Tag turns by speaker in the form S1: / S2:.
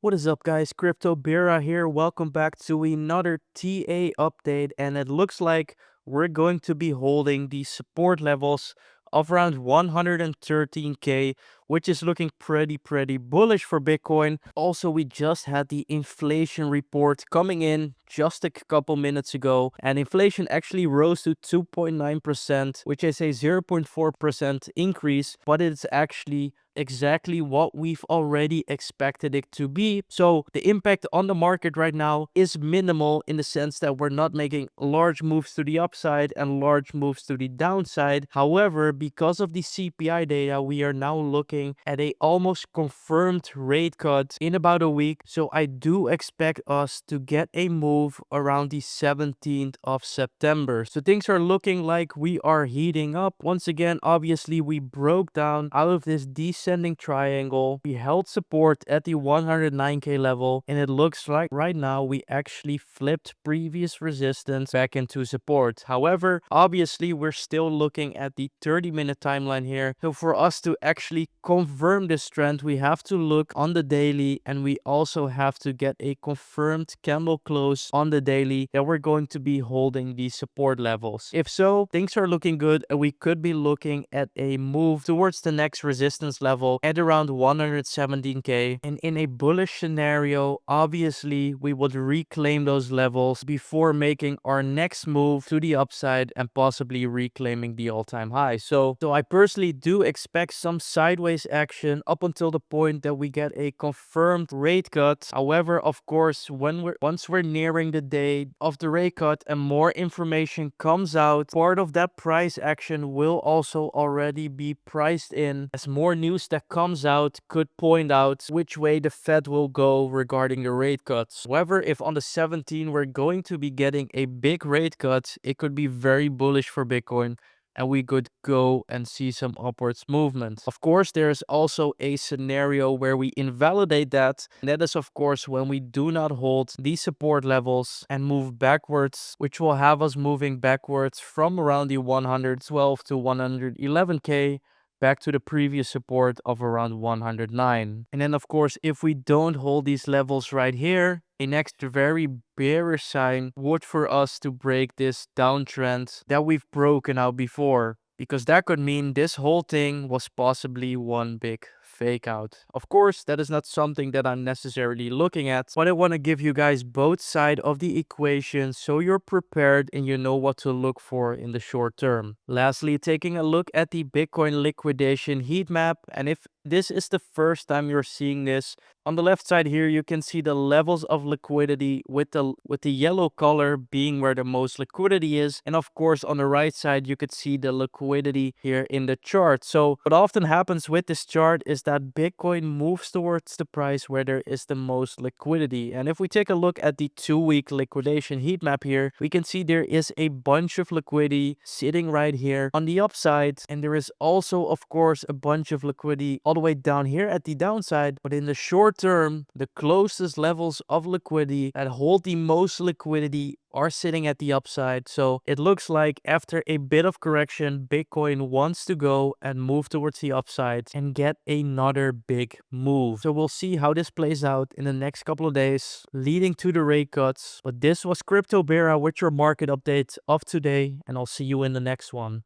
S1: What is up, guys? Crypto Bera here. Welcome back to another TA update, and it looks like we're going to be holding the support levels of around 113k, which is looking pretty bullish for Bitcoin. Also, we just had the inflation report coming in just a couple minutes ago, and inflation actually rose to 2.9%, which is a 0.4% increase, but it's actually exactly what we've already expected it to be. So the impact on the market right now is minimal in the sense that we're not making large moves to the upside and large moves to the downside. However, because of the CPI data, we are now looking at a almost confirmed rate cut in about a week. So I do expect us to get a move around the 17th of September. So things are looking like we are heating up. Once again, obviously we broke down out of this descending triangle. We held support at the 109k level, and it looks like right now we actually flipped previous resistance back into support. However, obviously we're still looking at the 30-minute timeline here. So for us to actually confirm this trend, we have to look on the daily, and we also have to get a confirmed candle close on the daily that we're going to be holding these support levels. If so, things are looking good, and we could be looking at a move towards the next resistance level at around 117k. And in a bullish scenario, obviously we would reclaim those levels before making our next move to the upside and possibly reclaiming the all-time high. So I personally do expect some sideways action up until the point that we get a confirmed rate cut. However, of course, once we're nearing the day of the rate cut and more information comes out, part of that price action will also already be priced in, as more news that comes out could point out which way the Fed will go regarding the rate cuts. However, if on the 17th we're going to be getting a big rate cut, it could be very bullish for Bitcoin, and we could go and see some upwards movement. Of course, there's also a scenario where we invalidate that, and that is of course when we do not hold these support levels and move backwards, which will have us moving backwards from around the 112 to 111k back to the previous support of around 109. And then of course, if we don't hold these levels right here, a next very bearish sign would for us to break this downtrend that we've broken out before, because that could mean this whole thing was possibly one big fake out. Of course, that is not something that I'm necessarily looking at, but I want to give you guys both sides of the equation so you're prepared and you know what to look for in the short term. Lastly, taking a look at the Bitcoin liquidation heat map, and if this is the first time you're seeing this, on the left side here you can see the levels of liquidity with the yellow color being where the most liquidity is, and of course on the right side you could see the liquidity here in the chart. So what often happens with this chart is that Bitcoin moves towards the price where there is the most liquidity. And if we take a look at the 2-week liquidation heat map here, we can see there is a bunch of liquidity sitting right here on the upside, and there is also of course a bunch of liquidity all the way down here at the downside. But in the short term, the closest levels of liquidity that hold the most liquidity are sitting at the upside. So it looks like after a bit of correction, Bitcoin wants to go and move towards the upside and get another big move. So we'll see how this plays out in the next couple of days, leading to the rate cuts. But this was Crypto Bera with your market update of today, and I'll see you in the next one.